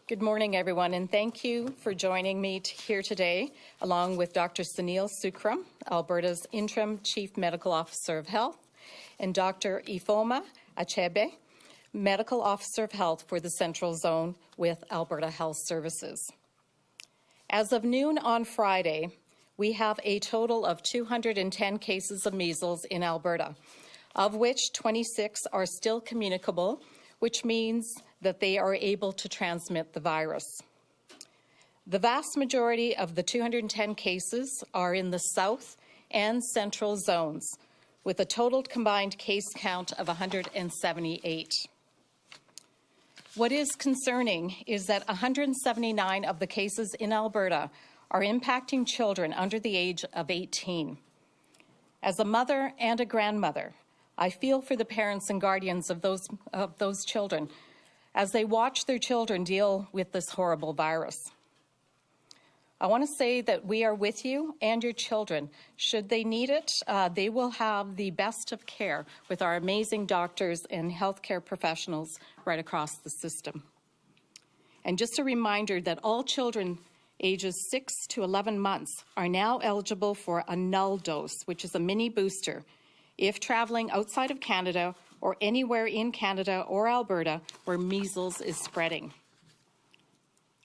Good morning, everyone, and thank you for joining me here today, along with Dr. Sunil Sookram, Alberta's Interim Chief Medical Officer of Health, and Dr. Ifoma Achebe, Medical Officer of Health for the Central Zone with Alberta Health Services. As of noon on Friday, we have a total of 210 cases of measles in Alberta, of which 26 are still communicable, which means that they are able to transmit the virus. The vast majority of the 210 cases are in the south and central zones, with a total combined case count of 178. What is concerning is that 179 of the cases in Alberta are impacting children under the age of 18. As a mother and a grandmother, I feel for the parents and guardians of those children as they watch their children deal with this horrible virus. I want to say that we are with you and your children. Should they need it, they will have the best of care with our amazing doctors and healthcare professionals right across the system. And just a reminder that all children ages 6 to 11 months are now eligible for a null dose, which is a mini booster, if traveling outside of Canada or anywhere in Canada or Alberta where measles is spreading.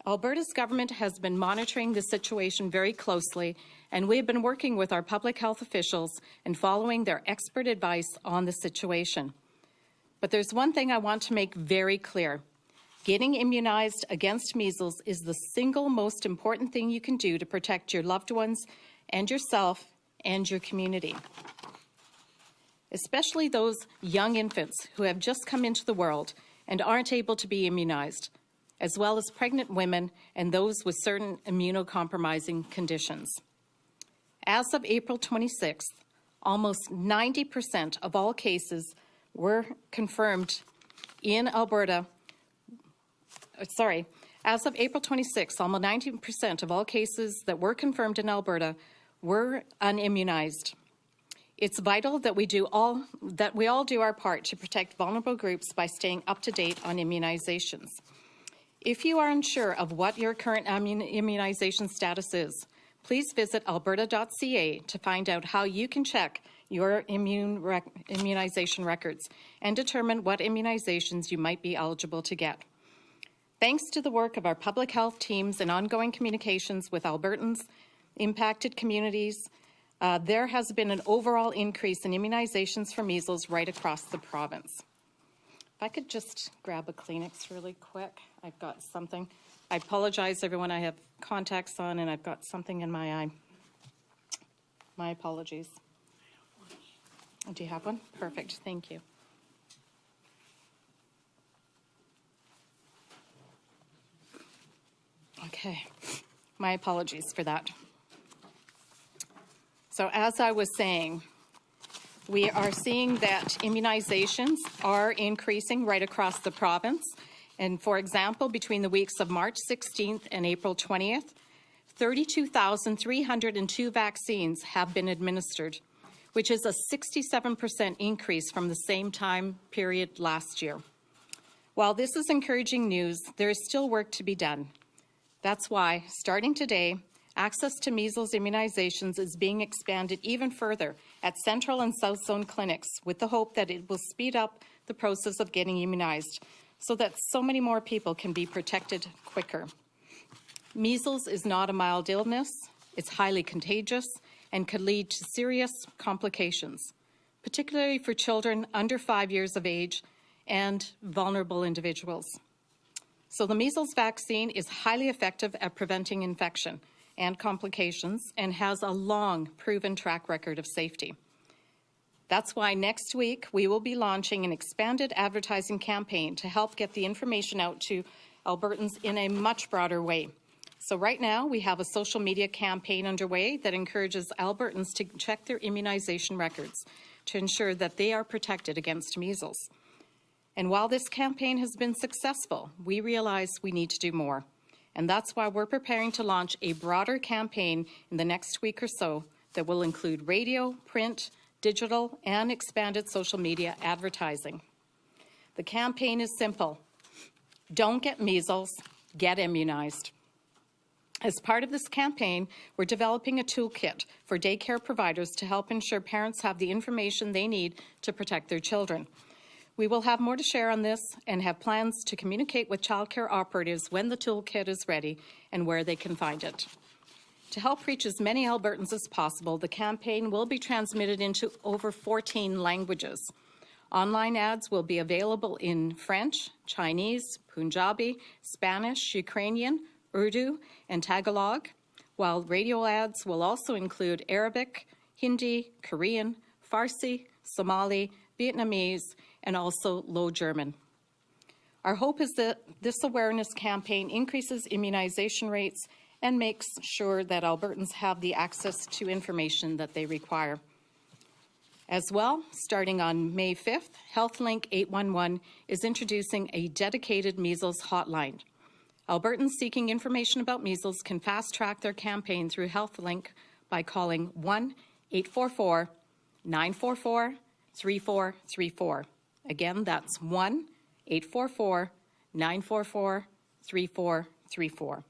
Alberta's government has been monitoring the situation very closely, and we have been working with our public health officials and following their expert advice on the situation. But there's one thing I want to make very clear. Getting immunized against measles is the single most important thing you can do to protect your loved ones and yourself and your community. Especially those young infants who have just come into the world and aren't able to be immunized, as well as pregnant women and those with certain immunocompromising conditions. As of April 26th, almost 90% of all cases were confirmed in Alberta. As of April 26th, almost 90% of all cases that were confirmed in Alberta were unimmunized. It's vital that we all do our part to protect vulnerable groups by staying up to date on immunizations. If you are unsure of what your current immunization status is, please visit alberta.ca to find out how you can check your immunization records and determine what immunizations you might be eligible to get. Thanks to the work of our public health teams and ongoing communications with Albertans, impacted communities, there has been an overall increase in immunizations for measles right across the province. If I could just grab a Kleenex really quick. I've got something. I apologize, everyone. I have contacts on and I've got something in my eye. My apologies. Do you have one? Perfect. Thank you. Okay. My apologies for that. So as I was saying, we are seeing that immunizations are increasing right across the province. And for example, between the weeks of March 16th and April 20th, 32,302 vaccines have been administered, which is a 67% increase from the same time period last year. While this is encouraging news, there is still work to be done. That's why, starting today, access to measles immunizations is being expanded even further at Central and South Zone clinics with the hope that it will speed up the process of getting immunized so that so many more people can be protected quicker. Measles is not a mild illness. It's highly contagious and could lead to serious complications, particularly for children under 5 years of age and vulnerable individuals. So the measles vaccine is highly effective at preventing infection and complications and has a long proven track record of safety. That's why next week we will be launching an expanded advertising campaign to help get the information out to Albertans in a much broader way. So right now we have a social media campaign underway that encourages Albertans to check their immunization records to ensure that they are protected against measles. And while this campaign has been successful, we realize we need to do more. And that's why we're preparing to launch a broader campaign in the next week or so that will include radio, print, digital, and expanded social media advertising. The campaign is simple. Don't get measles, Get immunized. As part of this campaign, we're developing a toolkit for daycare providers to help ensure parents have the information they need to protect their children. We will have more to share on this and have plans to communicate with childcare operatives when the toolkit is ready and where they can find it. To help reach as many Albertans as possible, the campaign will be transmitted into over 14 languages. Online ads will be available in French, Chinese, Punjabi, Spanish, Ukrainian, Urdu, and Tagalog, while radio ads will also include Arabic, Hindi, Korean, Farsi, Somali, Vietnamese, and also Low German. Our hope is that this awareness campaign increases immunization rates and makes sure that Albertans have the access to information that they require. As well, starting on May 5th, HealthLink 811 is introducing a dedicated measles hotline. Albertans seeking information about measles can fast-track their campaign through HealthLink by calling 1-844-944-3434. Again, that's 1-844-944-3434.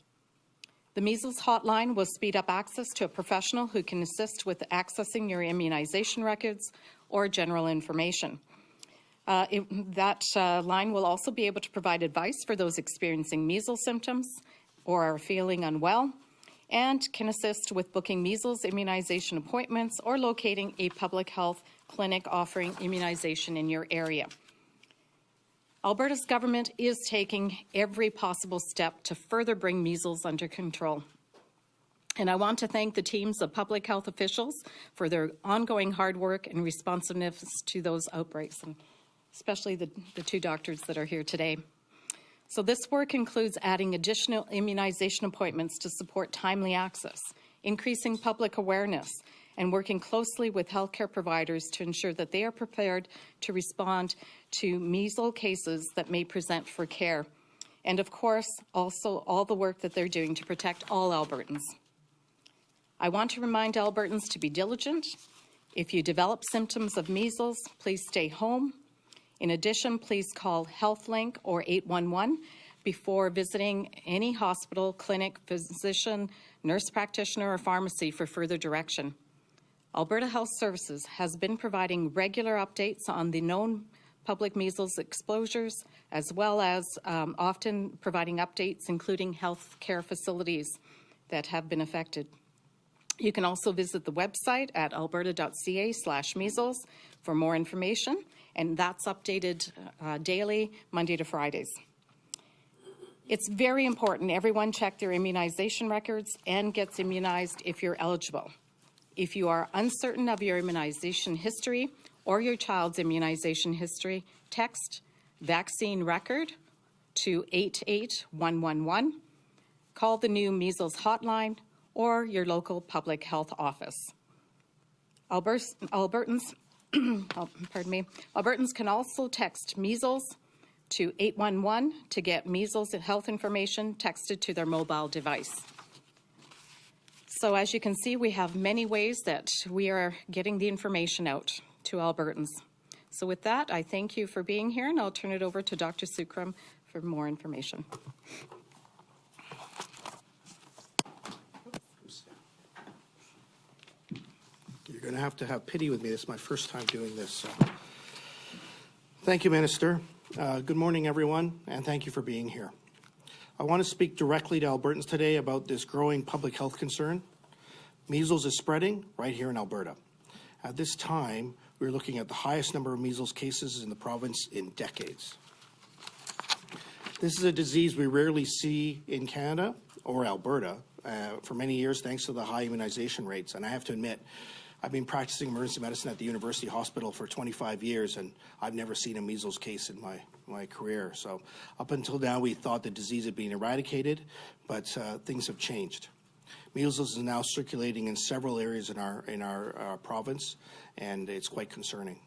The measles hotline will speed up access to a professional who can assist with accessing your immunization records or general information. That line will also be able to provide advice for those experiencing measles symptoms or are feeling unwell, and can assist with booking measles immunization appointments or locating a public health clinic offering immunization in your area. Alberta's government is taking every possible step to further bring measles under control. And I want to thank the teams of public health officials for their ongoing hard work and responsiveness to those outbreaks, and especially the two doctors that are here today. So this work includes adding additional immunization appointments to support timely access, increasing public awareness, and working closely with healthcare providers to ensure that they are prepared to respond to measles cases that may present for care. And of course, also all the work that they're doing to protect all Albertans. I want to remind Albertans to be diligent. If you develop symptoms of measles, please stay home. In addition, please call HealthLink or 811 before visiting any hospital, clinic, physician, nurse practitioner, or pharmacy for further direction. Alberta Health Services has been providing regular updates on the known public measles exposures, as well as often providing updates including health care facilities that have been affected. You can also visit the website at alberta.ca/measles for more information, and that's updated daily, Monday to Fridays. It's very important everyone check their immunization records and gets immunized if you're eligible. If you are uncertain of your immunization history or your child's immunization history, text vaccine record to 88111, call the new measles hotline, or your local public health office. Albertans can also text measles to 811 to get measles health information texted to their mobile device. So as you can see, we have many ways that we are getting the information out to Albertans. So with that, I thank you for being here, and I'll turn it over to Dr. Sookram for more information. You're going to have pity with me. This is my first time doing this. So. Thank you, Minister. Good morning, everyone, and thank you for being here. I want to speak directly to Albertans today about this growing public health concern. Measles is spreading right here in Alberta. At this time, we're looking at the highest number of measles cases in the province in decades. This is a disease we rarely see in Canada or Alberta for many years, thanks to the high immunization rates. And I have to admit, I've been practicing emergency medicine at the University Hospital for 25 years, and I've never seen a measles case in my career. So up until now, we thought the disease had been eradicated, but things have changed. Measles is now circulating in several areas in our province, and it's quite concerning.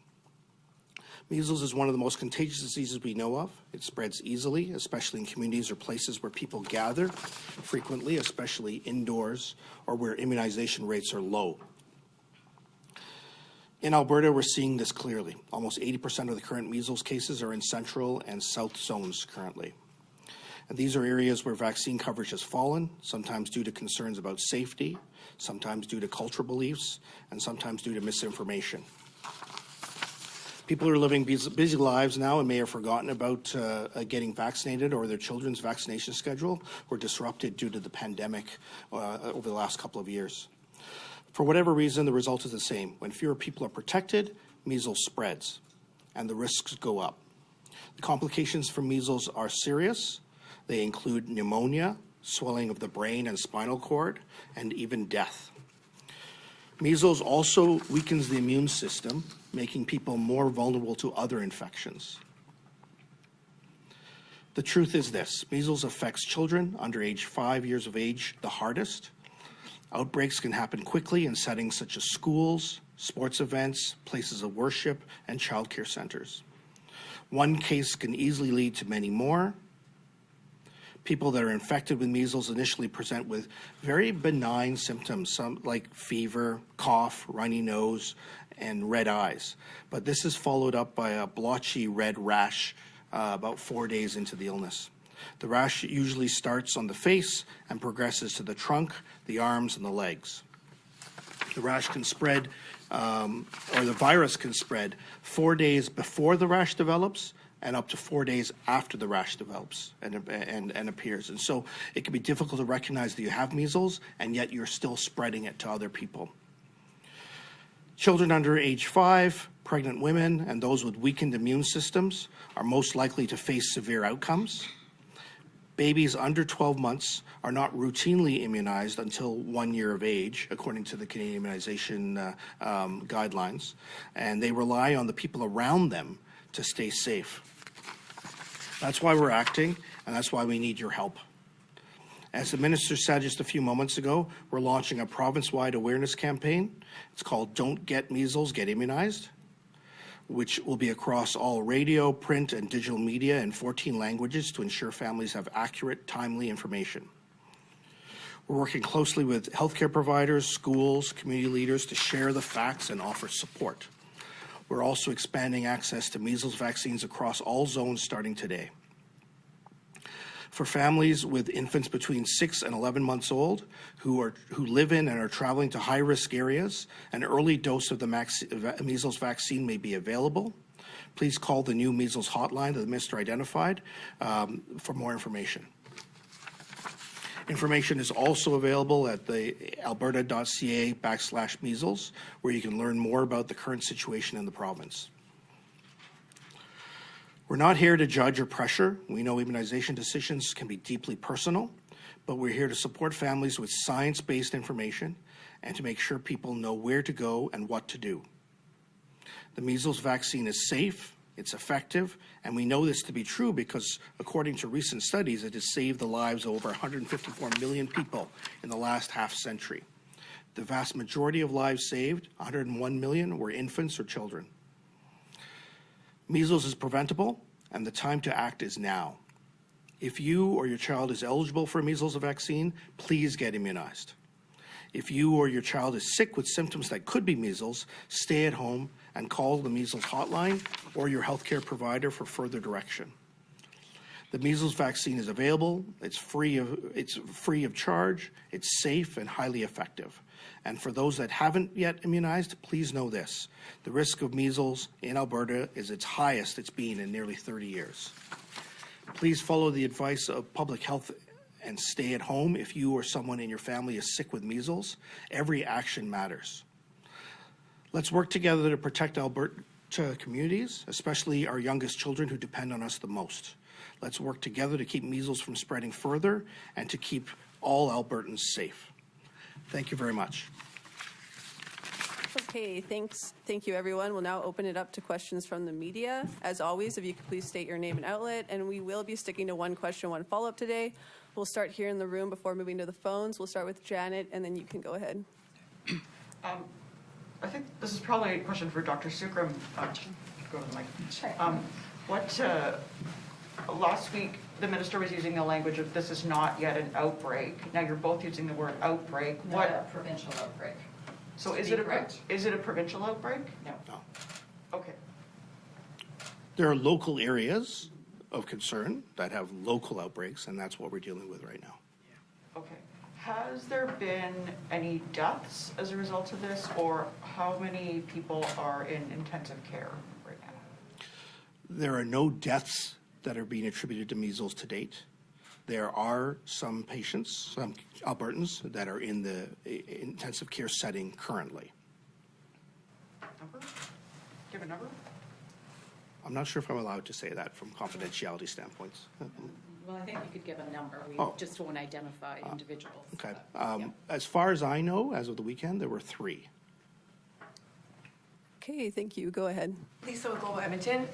Measles is one of the most contagious diseases we know of. It spreads easily, especially in communities or places where people gather frequently, especially indoors, or where immunization rates are low. In Alberta, we're seeing this clearly. Almost 80% of the current measles cases are in central and south zones currently. And these are areas where vaccine coverage has fallen, sometimes due to concerns about safety, sometimes due to cultural beliefs, and sometimes due to misinformation. People are living busy lives now and may have forgotten about getting vaccinated, or their children's vaccination schedule were disrupted due to the pandemic over the last couple of years. For whatever reason, the result is the same. When fewer people are protected, measles spreads, and the risks go up. The complications from measles are serious. They include pneumonia, swelling of the brain and spinal cord, and even death. Measles also weakens the immune system, making people more vulnerable to other infections. The truth is this: measles affects children under age 5 years of age the hardest. Outbreaks can happen quickly in settings such as schools, sports events, places of worship, and childcare centers. One case can easily lead to many more. People that are infected with measles initially present with very benign symptoms, some like fever, cough, runny nose, and red eyes. But this is followed up by a blotchy red rash about 4 days into the illness. The rash usually starts on the face and progresses to the trunk, the arms, and the legs. The rash can spread, or the virus can spread 4 days before the rash develops and up to 4 days after the rash develops and appears. And so it can be difficult to recognize that you have measles, and yet you're still spreading it to other people. Children under age 5, pregnant women, and those with weakened immune systems are most likely to face severe outcomes. Babies under 12 months are not routinely immunized until 1 year of age, according to the Canadian immunization guidelines, and they rely on the people around them to stay safe. That's why we're acting, and that's why we need your help. As the Minister said just a few moments ago, we're launching a province-wide awareness campaign. It's called Don't Get Measles, Get Immunized, which will be across all radio, print, and digital media in 14 languages to ensure families have accurate, timely information. We're working closely with healthcare providers, schools, community leaders to share the facts and offer support. We're also expanding access to measles vaccines across all zones starting today. For families with infants between 6 and 11 months old who live in and are traveling to high-risk areas, an early dose of the measles vaccine may be available. Please call the new measles hotline that the Minister identified for more information. Information is also available at the alberta.ca/measles, where you can learn more about the current situation in the province. We're not here to judge or pressure. We know immunization decisions can be deeply personal, but we're here to support families with science-based information and to make sure people know where to go and what to do. The measles vaccine is safe, it's effective, and we know this to be true because, according to recent studies, it has saved the lives of over 154 million people in the last half-century. The vast majority of lives saved, 101 million, were infants or children. Measles is preventable, and the time to act is now. If you or your child is eligible for a measles vaccine, please get immunized. If you or your child is sick with symptoms that could be measles, stay at home and call the measles hotline or your healthcare provider for further direction. The measles vaccine is available, it's free of charge, it's safe and highly effective. And for those that haven't yet immunized, please know this: the risk of measles in Alberta is its highest it's been in nearly 30 years. Please follow the advice of public health and stay at home if you or someone in your family is sick with measles. Every action matters. Let's work together to protect Alberta communities, especially our youngest children who depend on us the most. Let's work together to keep measles from spreading further and to keep all Albertans safe. Thank you very much. Okay, thanks. Thank you, everyone. We'll now open it up to questions from the media. As always, if you could please state your name and outlet, and we will be sticking to one question, one follow-up today. We'll start here in the room before moving to the phones. We'll start with Janet, and then you can go ahead. I think this is probably a question for Dr. Sookram. Go to the mic. Sure. Last week, the minister was using the language of this is not yet an outbreak. Now you're both using the word outbreak. Not a provincial outbreak. So is it a provincial outbreak? No. No. Okay. There are local areas of concern that have local outbreaks, and that's what we're dealing with right now. Okay. Has there been any deaths as a result of this, or how many people are in intensive care right now? There are no deaths that are being attributed to measles to date. There are some patients, some Albertans, that are in the intensive care setting currently. Number? Give a number? I'm not sure if I'm allowed to say that from confidentiality standpoints. Well, I think you could give a number. We just won't identify individuals. Okay. Yeah. As far as I know, as of the weekend, there were 3. Okay, thank you. Go ahead. Lisa with Global Edmonton.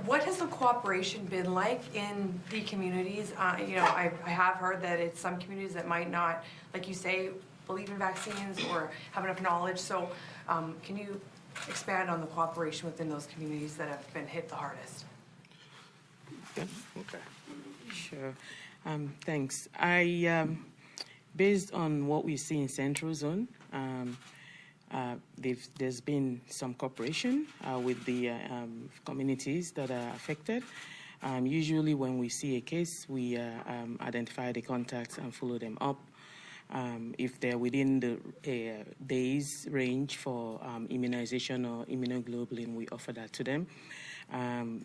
What has the cooperation been like in the communities? I have heard that it's some communities that might not, like you say, believe in vaccines or have enough knowledge. So can you expand on the cooperation within those communities that have been hit the hardest? Yeah? Okay. Sure. Thanks. Based on what we see in Central Zone, there's been some cooperation with the communities that are affected. Usually when we see a case, we identify the contacts and follow them up. If they're within the days range for immunization or immunoglobulin, we offer that to them.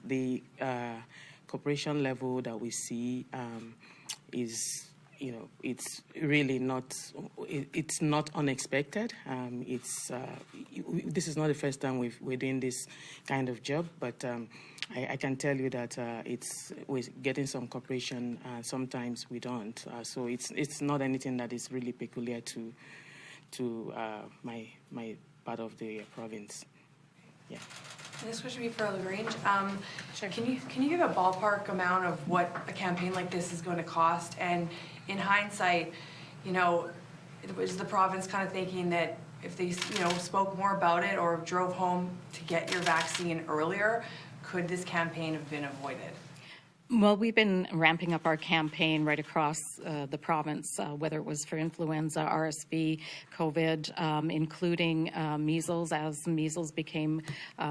The cooperation level that we see is, it's really not, it's not unexpected. This is not the first time we're doing this kind of job, but I can tell you that we're getting some cooperation. Sometimes we don't. So it's not anything that is really peculiar to my part of the province. Yeah. And this question would be for LaGrange. Sure. Can you give a ballpark amount of what a campaign like this is going to cost? And in hindsight, was the province kind of thinking that if they, spoke more about it or drove home to get your vaccine earlier, could this campaign have been avoided? Well, we've been ramping up our campaign right across the province, whether it was for influenza, RSV, COVID, including measles. As measles became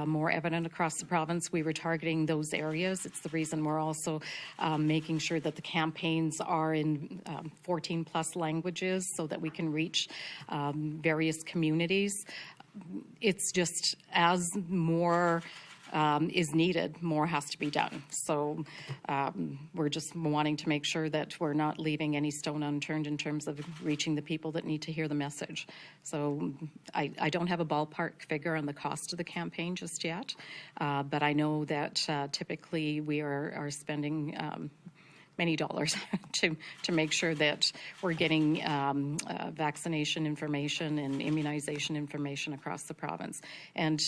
more evident across the province, we were targeting those areas. It's the reason we're also making sure that the campaigns are in 14 plus languages so that we can reach various communities. It's just as more is needed, more has to be done. So we're just wanting to make sure that we're not leaving any stone unturned in terms of reaching the people that need to hear the message. So I don't have a ballpark figure on the cost of the campaign just yet, but I know that typically we are spending many dollars to make sure that we're getting vaccination information and immunization information across the province. And,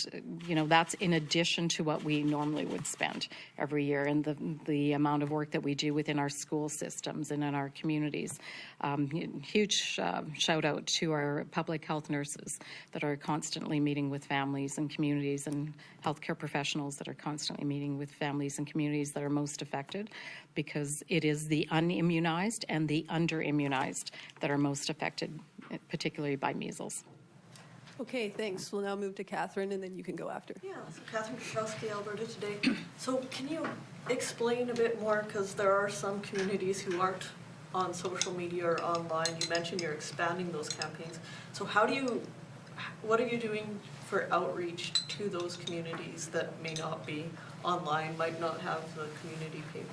that's in addition to what we normally would spend every year and the amount of work that we do within our school systems and in our communities. Huge shout out to our public health nurses that are constantly meeting with families and communities, and healthcare professionals that are constantly meeting with families and communities that are most affected, because it is the unimmunized and the under-immunized that are most affected, particularly by measles. Okay, thanks. We'll now move to Catherine, and then you can go after. Yeah, so Catherine Kowalski, Alberta Today. So can you explain a bit more, because there are some communities who aren't on social media or online. You mentioned you're expanding those campaigns. So what are you doing for outreach to those communities that may not be online, might not have the community paper?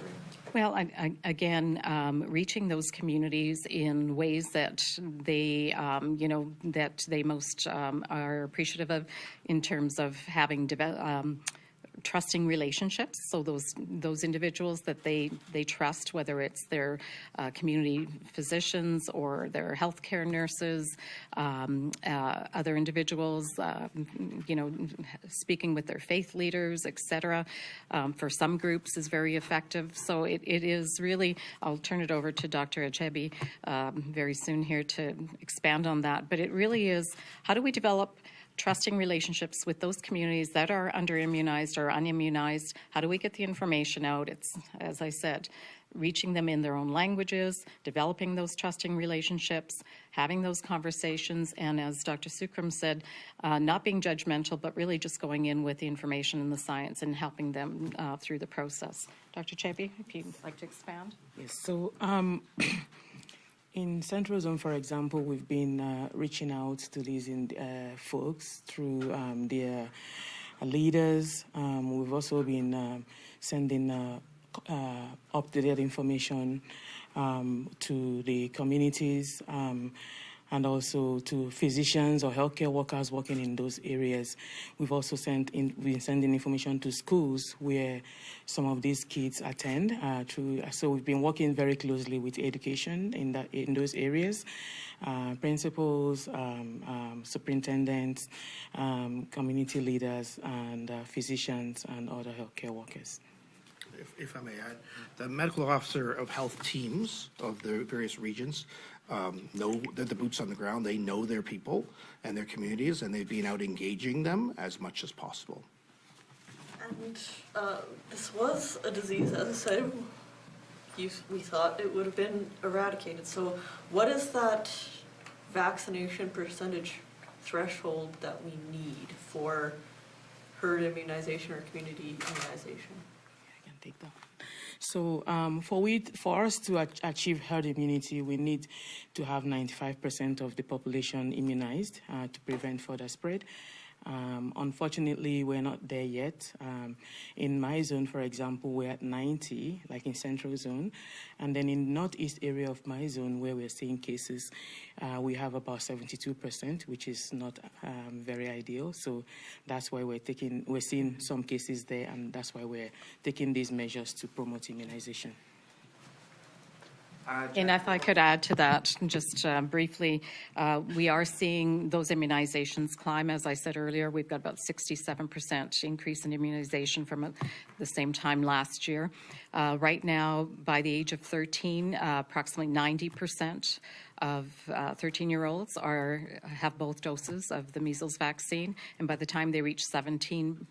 Well, again, reaching those communities in ways that they, that they most are appreciative of, in terms of having trusting relationships. So those individuals that they trust, whether it's their community physicians or their healthcare nurses, other individuals, speaking with their faith leaders, etc. For some groups is very effective. So it is really, I'll turn it over to Dr. Achebi very soon here to expand on that. But it really is, how do we develop trusting relationships with those communities that are under-immunized or unimmunized. How do we get the information out? It's, as I said, reaching them in their own languages, developing those trusting relationships, having those conversations, and as Dr. Sookram said, not being judgmental, but really just going in with the information and the science and helping them through the process. Dr. Chebe, if you'd like to expand. Yes, so in Central Zone, for example, we've been reaching out to these folks through their leaders. We've also been sending up-to-date information to the communities and also to physicians or healthcare workers working in those areas. We've also been sending information to schools where some of these kids attend. So we've been working very closely with education in those areas, principals, superintendents, community leaders, and physicians and other healthcare workers. If I may add, the medical officer of health teams of the various regions know that the boots on the ground. They know their people and their communities, and they've been out engaging them as much as possible. And this was a disease, as I said, we thought it would have been eradicated. So what is that vaccination percentage threshold that we need for herd immunization or community immunization? Take that. So for us to achieve herd immunity, we need to have 95% of the population immunized to prevent further spread. Unfortunately, we're not there yet. In my zone, for example, we're at 90, like in Central Zone. And then in northeast area of my zone, where we're seeing cases, we have about 72%, which is not very ideal. So that's why we're seeing some cases there, and that's why we're taking these measures to promote immunization. And if I could add to that, just briefly, we are seeing those immunizations climb. As I said earlier, we've got about 67% increase in immunization from the same time last year. Right now, by the age of 13, approximately 90% of 13-year-olds have both doses of the measles vaccine, and by the time they reach 17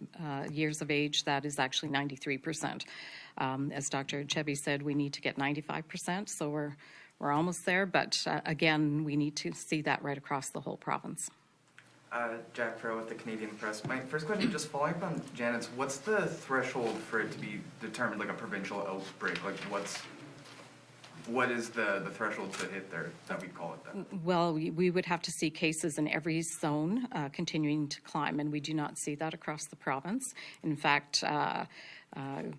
years of age, that is actually 93%. As Dr. Chebe said, we need to get 95%, so we're almost there, but again, we need to see that right across the whole province. Jack Farrell with the Canadian Press. My first question, just following up on Janet's, what's the threshold for it to be determined like a provincial outbreak? Like what is the threshold to hit there that we call it that? Well, we would have to see cases in every zone continuing to climb, and we do not see that across the province. In fact,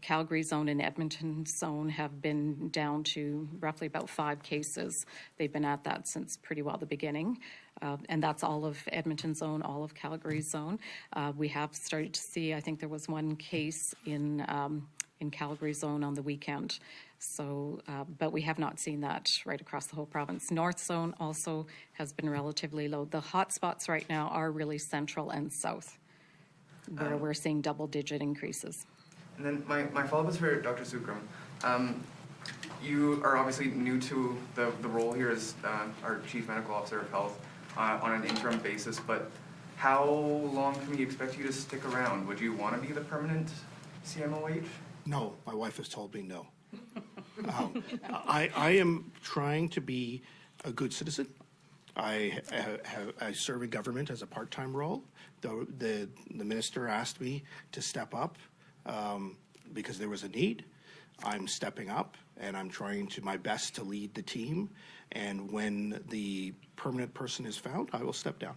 Calgary zone and Edmonton zone have been down to roughly about 5 cases. They've been at that since pretty well the beginning. And that's all of Edmonton zone, all of Calgary zone. We have started to see, I think there was one case in Calgary zone on the weekend. So, but we have not seen that right across the whole province. North zone also has been relatively low. The hot spots right now are really central and south, where we're seeing double-digit increases. And then my follow-up is for Dr. Sookram. You are obviously new to the role here as our Chief Medical Officer of Health on an interim basis, but how long can we expect you to stick around? Would you want to be the permanent CMOH? No, my wife has told me no. I am trying to be a good citizen. I serve in government as a part-time role. The minister asked me to step up because there was a need. I'm stepping up, and I'm trying to my best to lead the team. And when the permanent person is found, I will step down.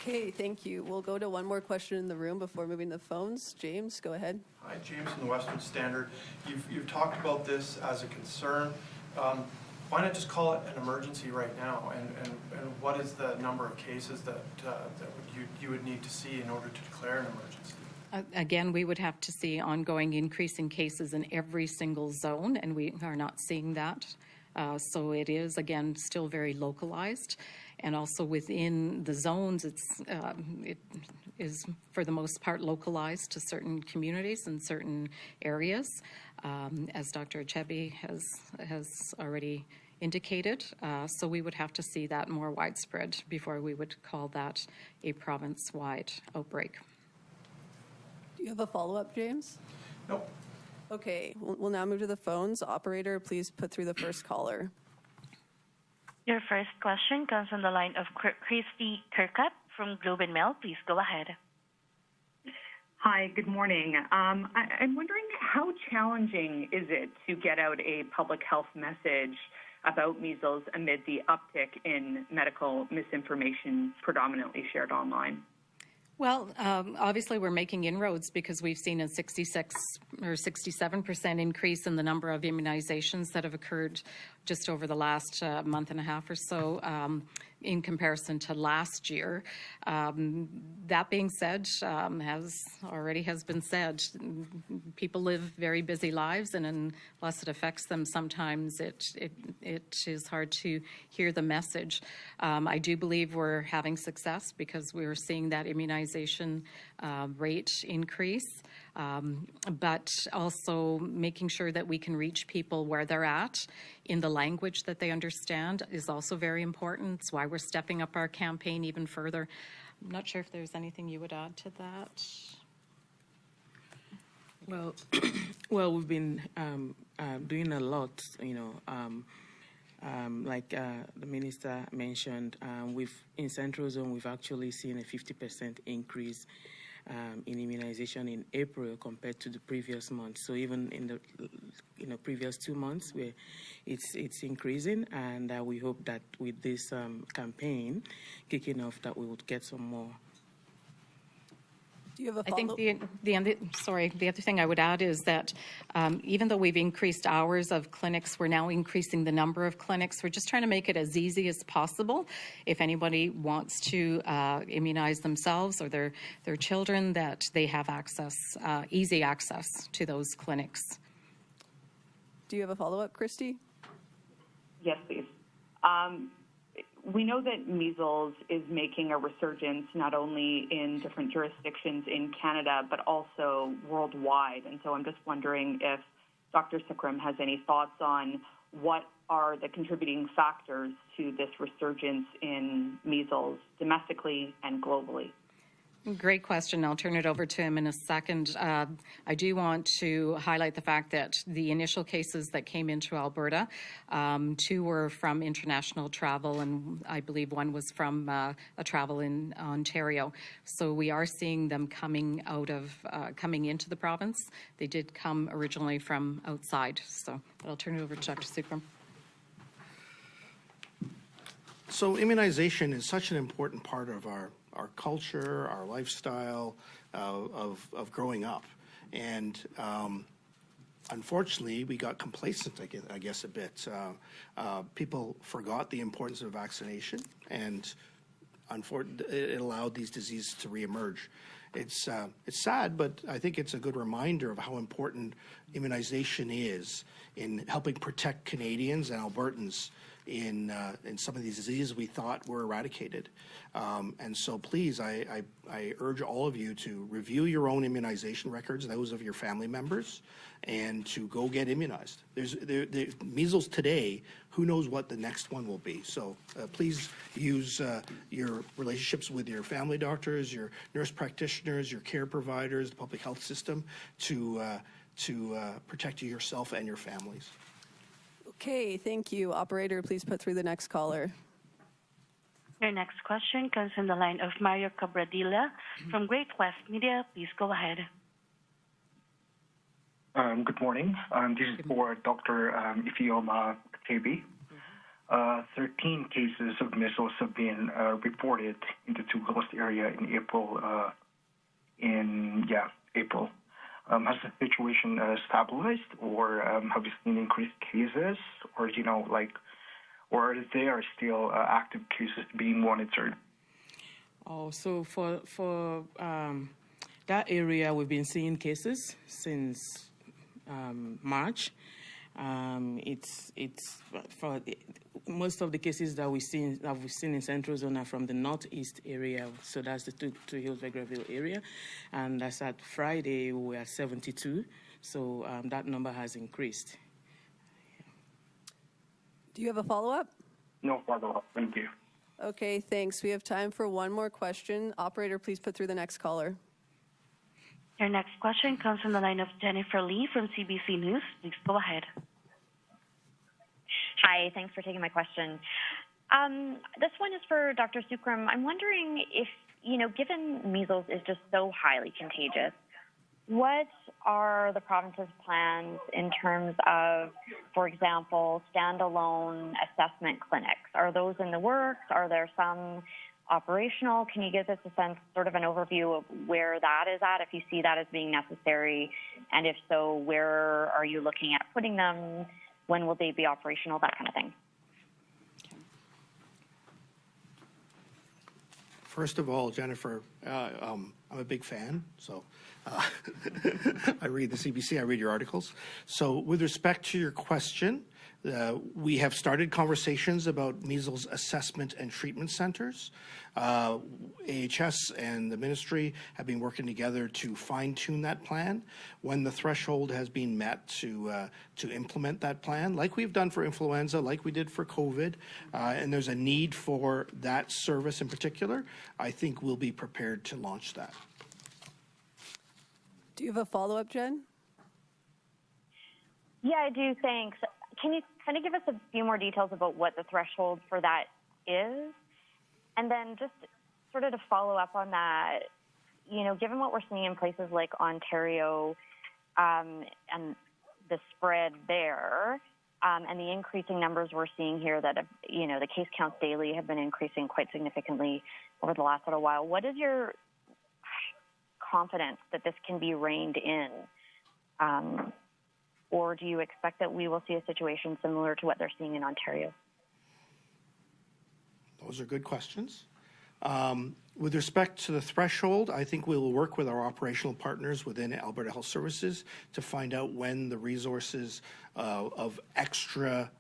Okay, thank you. We'll go to one more question in the room before moving to the phones. James, go ahead. Hi, James from the Western Standard. You've talked about this as a concern. Why not just call it an emergency right now? And what is the number of cases that you would need to see in order to declare an emergency? Again, we would have to see ongoing increase in cases in every single zone, and we are not seeing that. So it is, again, still very localized. And also within the zones, it is, for the most part, localized to certain communities and certain areas. As Dr. Chebe has already indicated. So we would have to see that more widespread before we would call that a province-wide outbreak. Do you have a follow-up, James? Nope. Okay, we'll now move to the phones. Operator, please put through the first caller. Your first question comes from the line of Christy Kirkup from Globe and Mail. Please go ahead. Hi, good morning. I'm wondering how challenging is it to get out a public health message about measles amid the uptick in medical misinformation predominantly shared online? Well, obviously we're making inroads because we've seen a 66 or 67% increase in the number of immunizations that have occurred just over the last month and a half or so in comparison to last year. That being said, has been said, people live very busy lives, and unless it affects them, sometimes it is hard to hear the message. I do believe we're having success because we're seeing that immunization rate increase, but also making sure that we can reach people where they're at in the language that they understand is also very important. It's why we're stepping up our campaign even further. I'm not sure if there's anything you would add to that. Well, we've been doing a lot, like the minister mentioned, in Central Zone, we've actually seen a 50% increase in immunization in April compared to the previous month. So even in the previous 2 months, it's increasing, and we hope that with this campaign kicking off, that we would get some more. Do you have a I think follow-up? the other thing I would add is that even though we've increased hours of clinics, we're now increasing the number of clinics. We're just trying to make it as easy as possible. If anybody wants to immunize themselves or their children, that they have access, easy access to those clinics. Do you have a follow-up, Christy? Yes, please. We know that measles is making a resurgence not only in different jurisdictions in Canada, but also worldwide. And so I'm just wondering if Dr. Sookram has any thoughts on what are the contributing factors to this resurgence in measles domestically and globally. Great question. I'll turn it over to him in a second. I do want to highlight the fact that the initial cases that came into Alberta, 2 were from international travel, and I believe 1 was from a travel in Ontario. So we are seeing them coming into the province. They did come originally from outside. So I'll turn it over to Dr. Sookram. So immunization is such an important part of our culture, our lifestyle of growing up. And unfortunately, we got complacent, I guess a bit. People forgot the importance of vaccination, and it allowed these diseases to reemerge. It's sad, but I think it's a good reminder of how important immunization is in helping protect Canadians and Albertans in some of these diseases we thought were eradicated. And so please, I urge all of you to review your own immunization records, those of your family members, and to go get immunized. There's measles today, who knows what the next one will be. So please use your relationships with your family doctors, your nurse practitioners, your care providers, the public health system to protect yourself and your families. Okay, thank you. Operator, please put through the next caller. Your next question comes from the line of Mario Cabradilla from Great West Media. Please go ahead. Good morning. This is for Dr. Ifeoma Katebi. 13 cases of measles have been reported in the Two-Coast area in April. April. Has the situation stabilized, or have you seen increased cases, or or are there still active cases being monitored? Oh, so for that area, we've been seeing cases since March. It's for most of the cases that we've seen in Central Zone are from the northeast area, so that's the Two Hills Vegreville area, and that's at Friday we were at 72, so that number has increased. Do you have a follow-up? No follow-up. Thank you. Okay, thanks. We have time for one more question. Operator, please put through the next caller. Your next question comes from the line of Jennifer Lee from CBC News. Please go ahead. Hi, thanks for taking my question. This one is for Dr. Sookram. I'm wondering if, given measles is just so highly contagious, what are the province's plans in terms of, for example, standalone assessment clinics? Are those in the works? Are there some operational? Can you give us a sense, sort of an overview of where that is at, if you see that as being necessary? And if so, where are you looking at putting them? When will they be operational? That kind of thing. First of all, Jennifer, I'm a big fan, so I read the CBC, I read your articles. So with respect to your question, we have started conversations about measles assessment and treatment centers. AHS and the ministry have been working together to fine-tune that plan. When the threshold has been met to implement that plan, like we've done for influenza, like we did for COVID, and there's a need for that service in particular, I think we'll be prepared to launch that. Do you have a follow-up, Jen? Yeah, I do. Thanks. Can you kind of give us a few more details about what the threshold for that is? And then just sort of to follow up on that, given what we're seeing in places like Ontario and the spread there and the increasing numbers we're seeing here that, the case counts daily have been increasing quite significantly over the last little while, what is your confidence that this can be reined in? Or do you expect that we will see a situation similar to what they're seeing in Ontario? Those are good questions. With respect to the threshold, I think we will work with our operational partners within Alberta Health Services to find out when the resources of extra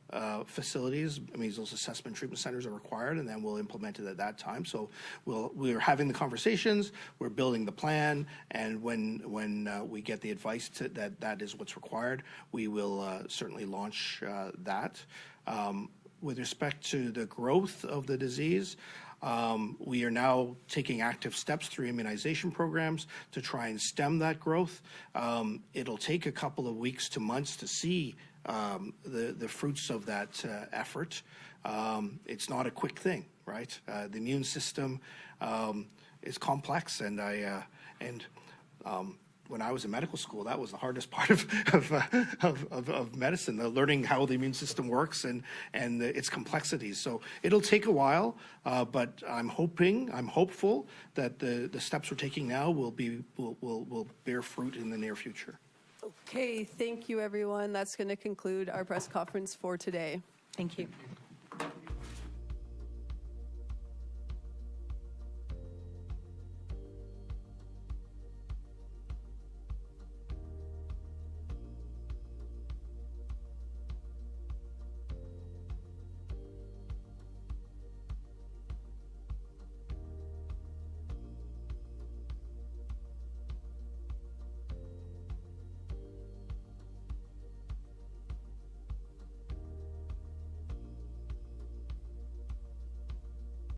facilities, measles assessment treatment centers, are required, and then we'll implement it at that time. So we're having the conversations, we're building the plan, and when we get the advice that is what's required, we will certainly launch that. With respect to the growth of the disease, we are now taking active steps through immunization programs to try and stem that growth. It'll take a couple of weeks to months to see the fruits of that effort. It's not a quick thing, right? The immune system is complex, and when I was in medical school, that was the hardest part of medicine, learning how the immune system works and its complexities. So it'll take a while, but I'm hopeful that the steps we're taking now will bear fruit in the near future. Okay, thank you, everyone. That's going to conclude our press conference for today. Thank you.